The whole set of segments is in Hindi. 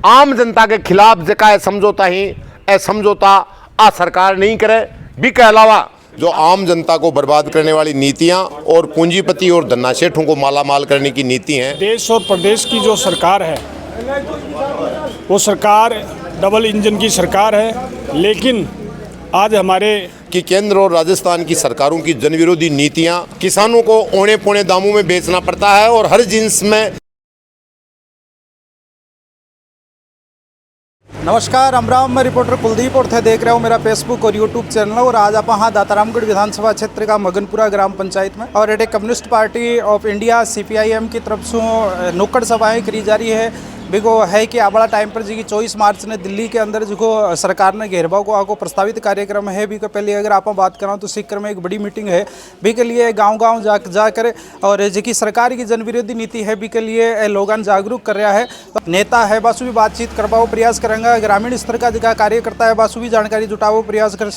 आम जनता के खिलाफ जका समझौता ही समझौता आ सरकार नहीं करे। भी के अलावा जो आम जनता को बर्बाद करने वाली नीतियां और पूंजीपति और धन्ना सेठों को मालामाल करने की नीति हैं। देश और प्रदेश की जो सरकार है वो सरकार डबल इंजन की सरकार है, लेकिन आज हमारे कि केंद्र और राजस्थान की सरकारों की जनविरोधी नीतियां किसानों को औने पौने दामों में बेचना पड़ता है और हर जिन्स में। नमस्कार, राम मैं रिपोर्टर कुलदीप और थे देख रहे हो मेरा फेसबुक और यूट्यूब चैनल। और आज आप हाँ दातारामगढ़ विधानसभा क्षेत्र का मगनपुरा ग्राम पंचायत में और एट Communist Party of India CPIM की तरफ से नुक्कड़ सभाएं करी जा रही है। बिको है कि आबड़ा टाइम पर जी 24 मार्च ने दिल्ली के अंदर जो सरकार ने घेरबाव को आको प्रस्तावित कार्यक्रम है। भी पहले अगर आप बात करें तो सीकर में एक बड़ी मीटिंग है। भी के लिए गांव-गांव जाकर और जी सरकार की जनविरोधी नीति है भी के लिए लोगन जागरूक कर रहा है। नेता है बासु भी बातचीत करवाओ प्रयास करेंगे, ग्रामीण स्तर का जगह कार्यकर्ता है बासु भी जानकारी जुटाओ प्रयास कर।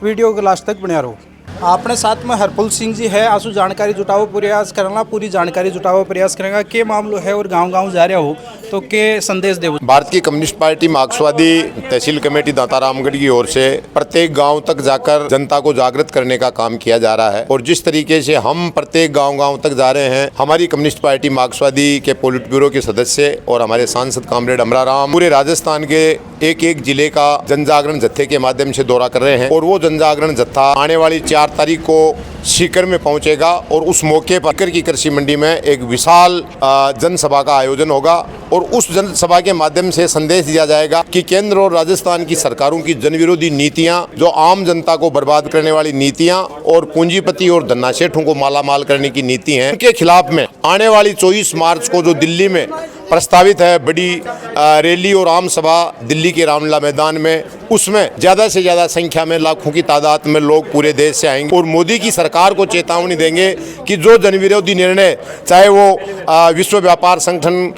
वीडियो के लास्ट तक बने रहो। अपने साथ में हरपुल सिंह जी है, आंसू जानकारी जुटाओ प्रयास करना, पूरी जानकारी जुटाओ प्रयास करेंगे के मामलो है और गांव-गांव जा रहे हो तो के संदेश दे। भारतीय कम्युनिस्ट पार्टी मार्क्सवादी तहसील कमेटी दातारामगढ़ की ओर से प्रत्येक गांव तक जाकर जनता को जागृत करने का काम किया जा रहा है। और जिस तरीके से हम प्रत्येक गांव-गांव तक जा रहे हैं, हमारी कम्युनिस्ट पार्टी मार्क्सवादी के पोलिट ब्यूरो के सदस्य और हमारे सांसद कामरेड अमराराम पूरे राजस्थान के एक जिले का जन जागरण जत्थे के माध्यम से दौरा कर रहे हैं। और वो जन जागरण जत्था आने वाली 4 तारीख को सीकर में पहुंचेगा और उस मौके पर सीकर की कृषि मंडी में एक विशाल जनसभा का आयोजन होगा। और उस जनसभा के माध्यम से संदेश दिया जाएगा कि केंद्र और राजस्थान की सरकारों की जनविरोधी नीतियां, जो आम जनता को बर्बाद करने वाली नीतियां और पूंजीपति और धन्ना सेठों को मालामाल करने की नीति हैं, उनके खिलाफ में आने वाली 24 मार्च को जो दिल्ली में प्रस्तावित है बड़ी रैली और आम सभा दिल्ली के रामलीला मैदान में, उसमें ज़्यादा से ज़्यादा संख्या में लाखों की तादाद में लोग पूरे देश से आएंगे और मोदी की सरकार को चेतावनी देंगे कि जो जनविरोधी निर्णय, चाहे वो विश्व व्यापार संगठन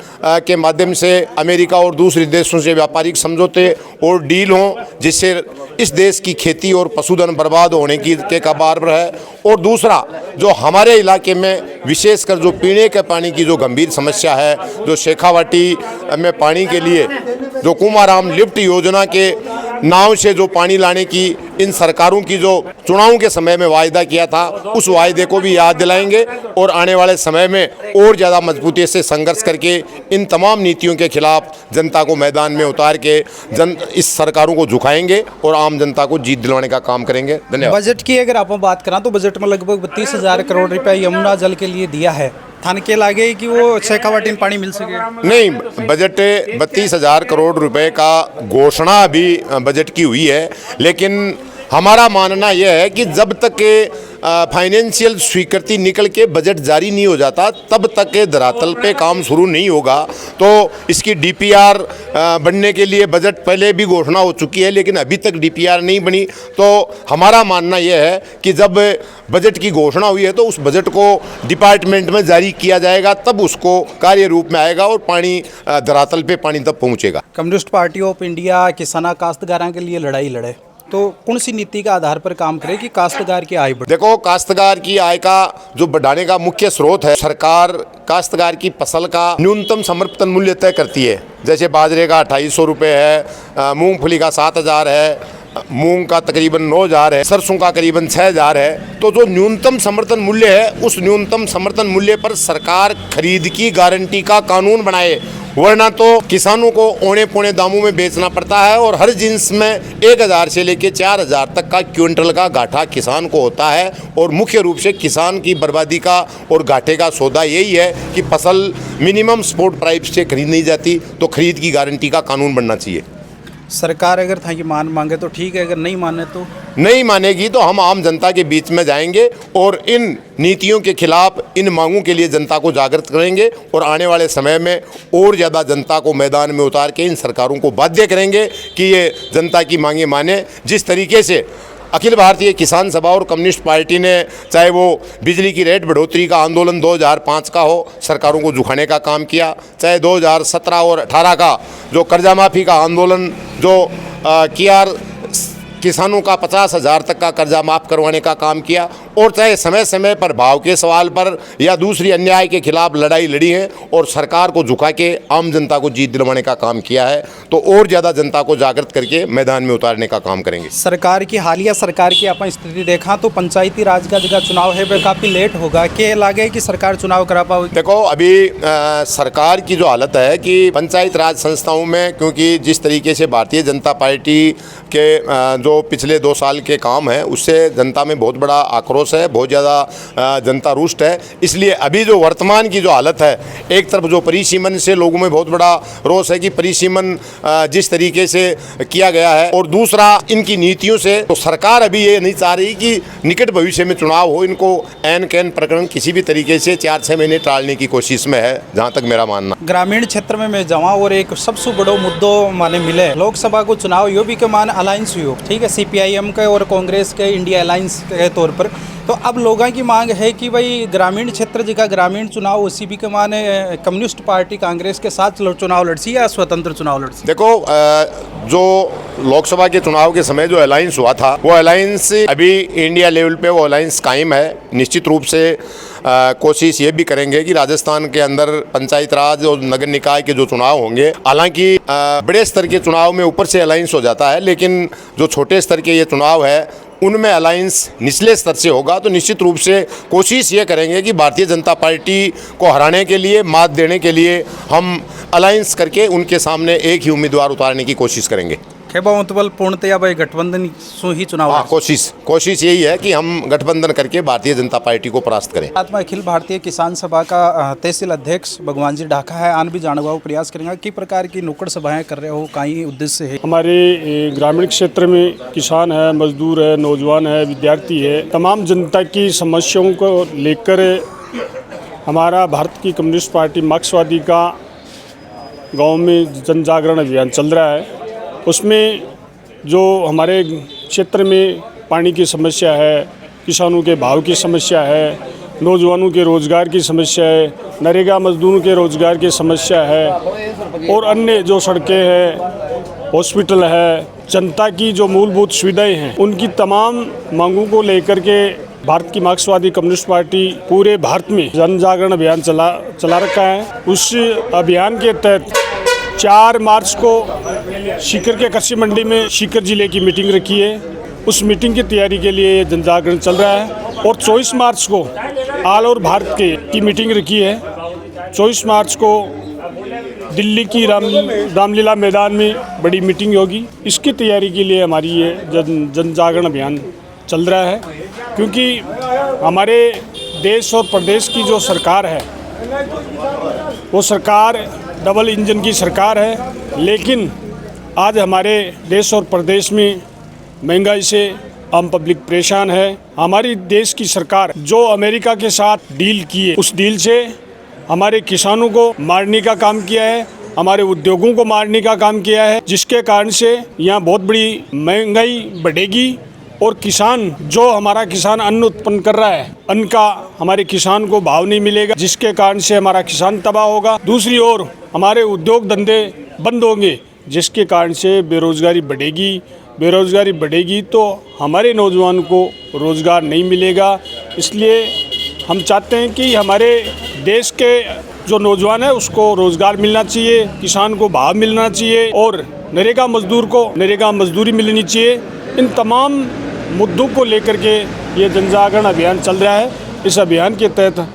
के माध्यम से अमेरिका और दूसरे देशों से व्यापारिक समझौते और डील हों, जिससे इस देश की खेती और पशुधन बर्बाद होने की के कगार पर है। और दूसरा, जो हमारे इलाके में विशेषकर जो पीने के पानी की जो गंभीर समस्या है, जो शेखावाटी में पानी के लिए जो कुमाराम लिफ्ट योजना के नाव से जो पानी लाने की इन सरकारों की जो चुनाव के समय में वायदा किया था, उस वायदे को भी याद दिलाएंगे और आने वाले समय में और ज़्यादा मजबूती से संघर्ष करके इन तमाम नीतियों के खिलाफ जनता को मैदान में उतार के इस सरकारों को झुकाएंगे और आम जनता को जीत दिलवाने का काम करेंगे। धन्यवाद। बजट की अगर आप बात करें तो बजट में लगभग 32,000 करोड़ रुपए यमुना जल के लिए दिया है। थाने के लागे कि वो शेखावाटी में पानी मिल सके? नहीं, बजट 32,000 करोड़ रुपए का घोषणा अभी बजट की हुई है, लेकिन हमारा मानना यह है कि जब तक फाइनेंशियल स्वीकृति निकल के बजट जारी नहीं हो जाता, तब तक धरातल पे काम शुरू नहीं होगा। तो इसकी DPR बनने के लिए बजट पहले भी घोषणा हो चुकी है, लेकिन अभी तक DPR नहीं बनी। तो हमारा मानना यह है कि जब बजट की घोषणा हुई है तो उस बजट को डिपार्टमेंट में जारी किया जाएगा, तब उसको कार्य रूप में आएगा और पानी धरातल पे पानी तब पहुँचेगा। कम्युनिस्ट पार्टी ऑफ इंडिया किसाना काश्तकारों के लिए लड़ाई लड़े तो कौन सी नीति का आधार पर काम करे कि काश्तकार की आय बढ़े? देखो, काश्तकार की आय का जो बढ़ाने का मुख्य स्रोत है, सरकार काश्तकार की फसल का न्यूनतम समर्थन मूल्य तय करती है। जैसे बाजरे का 2,800 रुपये है, मूंगफली का 7,000 है, मूंग का तकरीबन 9,000 है, सरसों का करीबन 6,000 है। तो जो न्यूनतम समर्थन मूल्य है, उस न्यूनतम समर्थन मूल्य पर सरकार खरीद की गारंटी का कानून बनाए, वरना तो किसानों को औने पौने दामों में बेचना पड़ता है और हर जिन्स में 1,000 से लेकर 4,000 तक का क्विंटल का घाटा किसान को होता है। और मुख्य रूप से किसान की बर्बादी का और घाटे का सौदा यही है कि फसल मिनिमम सपोर्ट प्राइस से खरीद नहीं जाती, तो खरीद की गारंटी का कानून बनना चाहिए। सरकार अगर था कि मांगे तो ठीक है, अगर नहीं माने तो नहीं मानेगी तो हम आम जनता के बीच में जाएंगे और इन नीतियों के खिलाफ, इन मांगों के लिए जनता को जागृत करेंगे और आने वाले समय में और ज़्यादा जनता को मैदान में उतार के इन सरकारों को बाध्य करेंगे कि ये जनता की मांगें माने। जिस तरीके से अखिल भारतीय किसान सभा और कम्युनिस्ट पार्टी ने, चाहे वो बिजली की रेट बढ़ोतरी का आंदोलन 2005 का हो, सरकारों को झुकाने का काम किया, चाहे 2017 और 18 का जो कर्जा माफ़ी का आंदोलन जो किया, किसानों का 50,000 तक का कर्जा माफ़ करवाने का काम किया, और चाहे समय समय पर भाव के सवाल पर या दूसरी अन्याय के खिलाफ लड़ाई लड़ी है और सरकार को झुका के आम जनता को जीत दिलवाने का काम किया है, तो और ज़्यादा जनता को जागृत करके मैदान में उतारने का काम करेंगे। सरकार की हालिया सरकार की अपन स्थिति देखा तो पंचायती राज का जगह चुनाव है वह काफ़ी लेट होगा, क्या लागे कि सरकार चुनाव करा पाओगी? देखो, अभी सरकार की जो हालत है कि पंचायत राज संस्थाओं में, क्योंकि जिस तरीके से भारतीय जनता पार्टी के जो पिछले 2 साल के काम है उससे जनता में बहुत बड़ा आक्रोश है, बहुत ज़्यादा जनता रुष्ट है। इसलिए अभी जो वर्तमान की जो हालत है, एक तरफ जो परिसीमन से लोगों में बहुत बड़ा रोष है कि परिसीमन जिस तरीके से किया गया है, और दूसरा इनकी नीतियों से, तो सरकार अभी ये नहीं चाह रही कि निकट भविष्य में चुनाव हो। इनको एन कैन प्रकरण किसी भी तरीके से 4-6 महीने टालने की कोशिश में है, जहाँ तक मेरा मानना। ग्रामीण क्षेत्र में मैं जावा और एक सबसे बड़ो मुद्दो माने मिले लोकसभा को चुनाव यो भी के मान अलायंस हुई, ठीक है, CPIM के और कांग्रेस के इंडिया अलायंस के तौर पर। तो अब लोगों की मांग है कि भाई ग्रामीण क्षेत्र जगह ग्रामीण चुनाव CP के माने कम्युनिस्ट पार्टी कांग्रेस के साथ चुनाव लड़सी या स्वतंत्र चुनाव लड़सी? देखो, जो लोकसभा के चुनाव के समय जो अलायंस हुआ था, वो अलायंस अभी इंडिया लेवल पे वो अलायंस कायम है। निश्चित रूप से कोशिश ये भी करेंगे कि राजस्थान के अंदर पंचायत राज और नगर निकाय के जो चुनाव होंगे, हालांकि बड़े स्तर के चुनाव में ऊपर से अलायंस हो जाता है, लेकिन जो छोटे स्तर के ये चुनाव है उनमें अलायंस निचले स्तर से होगा। तो निश्चित रूप से कोशिश ये करेंगे कि भारतीय जनता पार्टी को हराने के लिए, मात देने के लिए हम अलायंस करके उनके सामने एक ही उम्मीदवार उतारने की कोशिश करेंगे। पूर्णतया भाई गठबंधन सो ही चुनाव? हाँ, कोशिश यही है कि हम गठबंधन करके भारतीय जनता पार्टी को परास्त करें। आत्मा अखिल भारतीय किसान सभा का तहसील अध्यक्ष भगवान जी ढाका है, आन भी जानने का प्रयास करेंगे कि प्रकार की नुक्कड़ सभाएं कर रहे हो, कई उद्देश्य है? हमारे ग्रामीण क्षेत्र में किसान है, मजदूर है, नौजवान है, विद्यार्थी है, तमाम जनता की समस्याओं को लेकर हमारा भारत की कम्युनिस्ट पार्टी मार्क्सवादी का गाँव में जन जागरण अभियान चल रहा है। उसमें जो हमारे क्षेत्र में पानी की समस्या है, किसानों के भाव की समस्या है, नौजवानों के रोज़गार की समस्या है, नरेगा मजदूरों के रोज़गार की समस्या है, और अन्य जो सड़कें हैं, हॉस्पिटल है, जनता की जो मूलभूत सुविधाएं हैं, उनकी तमाम मांगों को लेकर के भारत की मार्क्सवादी कम्युनिस्ट पार्टी पूरे भारत में जन जागरण अभियान चला रखा है। उस अभियान के तहत 4 मार्च को सीकर के कृषि मंडी में सीकर जिले की मीटिंग रखी है। उस मीटिंग की तैयारी के लिए जन जागरण चल रहा है, और 24 मार्च को ऑल ओवर भारत की मीटिंग रखी है। 24 मार्च को दिल्ली की रामलीला मैदान में बड़ी मीटिंग होगी। इसकी तैयारी के लिए हमारी ये जन जागरण अभियान चल रहा है, क्योंकि हमारे देश और प्रदेश की जो सरकार है वो सरकार डबल इंजन की सरकार है। लेकिन आज हमारे देश और प्रदेश में महंगाई से आम पब्लिक परेशान है। हमारी देश की सरकार जो अमेरिका के साथ डील की है, उस डील से हमारे किसानों को मारने का काम किया है, हमारे उद्योगों को मारने का काम किया है, जिसके कारण से यहाँ बहुत बड़ी महंगाई बढ़ेगी। और किसान, जो हमारा किसान अन्न उत्पन्न कर रहा है, अन्न का हमारे किसान को भाव नहीं मिलेगा, जिसके कारण से हमारा किसान तबाह होगा। दूसरी ओर हमारे उद्योग धंधे बंद होंगे, जिसके कारण से बेरोजगारी बढ़ेगी तो हमारे नौजवान को रोज़गार नहीं मिलेगा। इसलिए हम चाहते हैं कि हमारे देश के जो नौजवान है उसको रोज़गार मिलना चाहिए, किसान को भाव मिलना चाहिए, और नरेगा मजदूर को नरेगा मजदूरी मिलनी चाहिए। इन तमाम मुद्दों को लेकर के ये जन जागरण अभियान चल रहा है। इस अभियान के तहत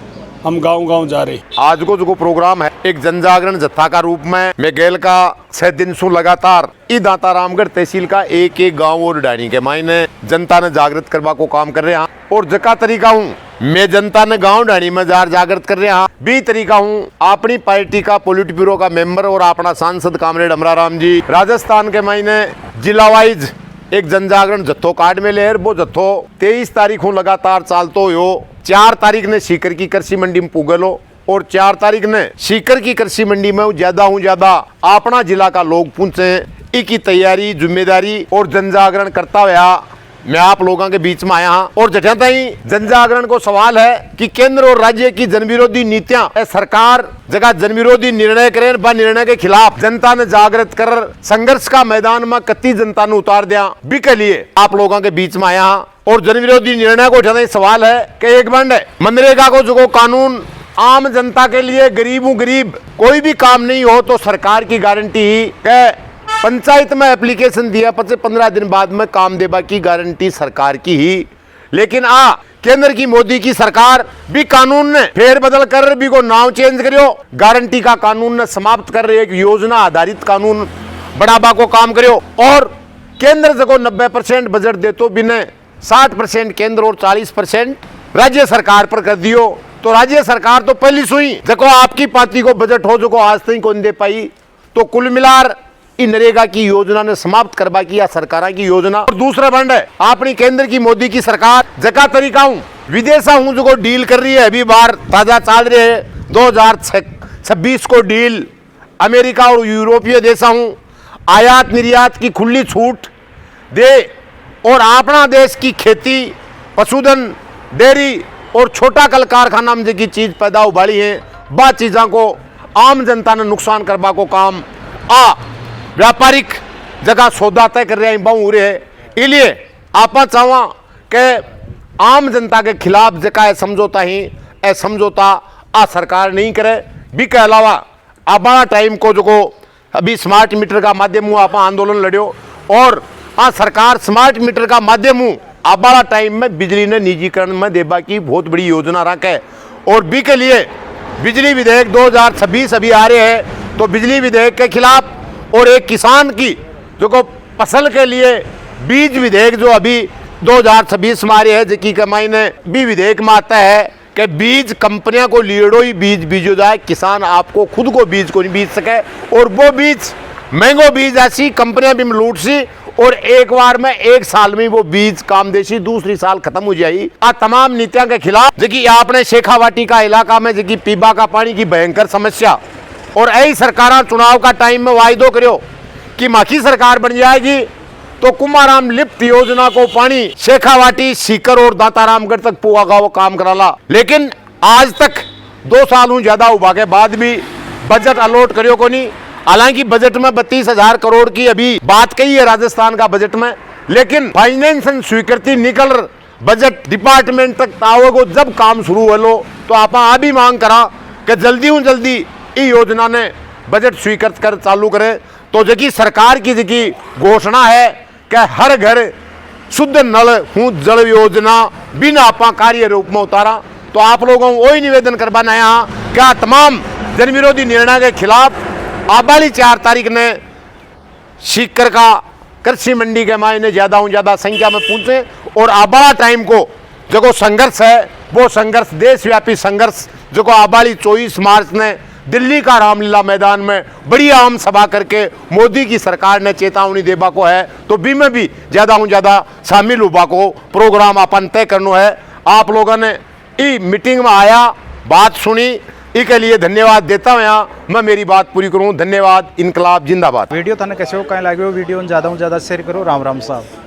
हम गांव-गांव जा रहे हैं। आज को जो प्रोग्राम है एक जन जागरण जत्था का रूप में मैं गेल का 6 दिन से लगातार ई दाता रामगढ़ तहसील का एक गांव और डायनी के मायने जनता ने जागृत करवा को काम कर रहे हैं। और जका तरीका हूँ मैं जनता ने गांव डायनी में जागृत कर रहे हैं, भी तरीका हूँ अपनी पार्टी का पोलिट ब्यूरो का मेंबर और अपना सांसद कामरेड अमराराम जी राजस्थान के मायने जिला वाइज एक जन जागरण जत्थो कार्ड में ले। वो जत्थो 23 तारीख हूँ लगातार चालतो हो। 4 तारीख ने सीकर की कृषि मंडी में पुगलो, और 4 तारीख ने सीकर की कृषि मंडी में ज्यादा अपना जिला का लोग पहुंचे। इसकी तैयारी, जिम्मेदारी और जन जागरण करता हुआ मैं आप लोगों के बीच में आया हूं। और जठा ताई जन जागरण को सवाल है कि केंद्र और राज्य की जन विरोधी नीतियां सरकार जगह जन विरोधी निर्णय करें, व निर्णय के खिलाफ जनता ने जागृत कर संघर्ष का मैदान में कत्ती जनता ने उतार दिया। भी के लिए आप लोगों के बीच में आया हूं। और जन विरोधी निर्णय को उठाने सवाल है कि एक बंद है मनरेगा को जो कानून आम जनता के लिए गरीबों गरीब कोई भी काम नहीं हो तो सरकार की गारंटी ही कि पंचायत में एप्लीकेशन दिया 15 दिन बाद में काम देबा की गारंटी सरकार की ही। लेकिन केंद्र की मोदी की सरकार भी कानून ने फेर बदल कर भी को नाम चेंज करियो, गारंटी का कानून ने समाप्त कर रहे एक योजना आधारित कानून बढ़ावा को काम करियो और केंद्र जगो 90% बजट दे तो बिना 60% केंद्र और 40% राज्य सरकार पर कर दियो। तो राज्य सरकार तो पहली सुई देखो आपकी पार्टी को बजट हो जो आज तक कौन दे पाई। तो कुल मिलाकर नरेगा की योजना ने समाप्त करवा की सरकार की योजना। और दूसरा बंड है अपनी केंद्र की मोदी की सरकार जका तरीका हूं विदेशा हूं जो डील कर रही है। अभी बार ताजा चल रहे है 2026 को डील अमेरिका और यूरोपीय देशा हूं आयात निर्यात की खुली छूट दे और अपना देश की खेती पशुधन डेयरी और छोटा कल कारखाना में जी चीज पैदा उबाली है बा चीज़ों को आम जनता ने नुकसान करवा को काम व्यापारिक जगह सौदा तय कर रहे हैं बहु रहे है। इसलिए आप चाहवा कि आम जनता के खिलाफ जका समझौता ही समझौता सरकार नहीं करे भी के अलावा बड़ा टाइम को जो अभी स्मार्ट मीटर का माध्यम आप आंदोलन लड़ियो और सरकार स्मार्ट मीटर का माध्यम बड़ा टाइम में बिजली ने निजीकरण में देबा की बहुत बड़ी योजना रखे और बी के लिए बिजली विधेयक 2026 अभी आ रहे हैं। तो बिजली विधेयक के खिलाफ और एक किसान की जो को फसल के लिए बीज विधेयक जो अभी 2026 में आ रही है जिसकी कमाई ने भी विधेयक में आता है कि बीज कंपनियां को लियो ही बीज बीजो जाए, किसान आपको खुद को बीज को नहीं बीज सके और वो बीज महंगो बीज ऐसी कंपनियां भी लूट सी और एक बार में एक साल में वो बीज काम देसी दूसरी साल खत्म हो जाएगी। तमाम नीतियों के खिलाफ जी आपने शेखावाटी का इलाका में जी पीबा का पानी की भयंकर समस्या और ऐसी सरकार चुनाव का टाइम में वायदो करो कि माखी सरकार बन जाएगी तो कुमाराम लिफ्ट योजना को पानी शेखावाटी सीकर और दातारामगढ़ तक पुआगा वो काम कराला। लेकिन आज तक 2 साल ज्यादा हुआ के बाद भी बजट अलॉट करियो को नहीं। हालांकि बजट में 32,000 करोड़ की अभी बात कही है राजस्थान का बजट में, लेकिन फाइनेंस स्वीकृति निकल बजट डिपार्टमेंट तक आओगे जब काम शुरू हो लो तो आप भी मांग करा कि जल्दी ई योजना ने बजट स्वीकृत कर चालू करे। तो जबकि सरकार की जबकि घोषणा है कि हर घर शुद्ध नल हूँ जल योजना बिना आप कार्य रूप में उतारा। तो आप लोगों को वही निवेदन करवाना है क्या तमाम जन विरोधी निर्णय के खिलाफ आबाली 4 तारीख ने सीकर का कृषि मंडी के मायने ज़्यादा संख्या में पहुंचे और आबाला टाइम को जो संघर्ष है वो संघर्ष देशव्यापी संघर्ष जो आबाली 24 मार्च ने दिल्ली का रामलीला मैदान में बड़ी आम सभा करके मोदी की सरकार ने चेतावनी देबा को है। तो बी में भी ज़्यादा शामिल हुआ को प्रोग्राम अपन तय करना है। आप लोगों ने ई मीटिंग में आया बात सुनी इसके लिए धन्यवाद देता हूँ। यहाँ मैं मेरी बात पूरी करूँ। धन्यवाद। इनकलाब जिंदाबाद। वीडियो थाने कैसे हो कहीं लगे हो वीडियो ज़्यादा शेयर करो। राम राम साहब।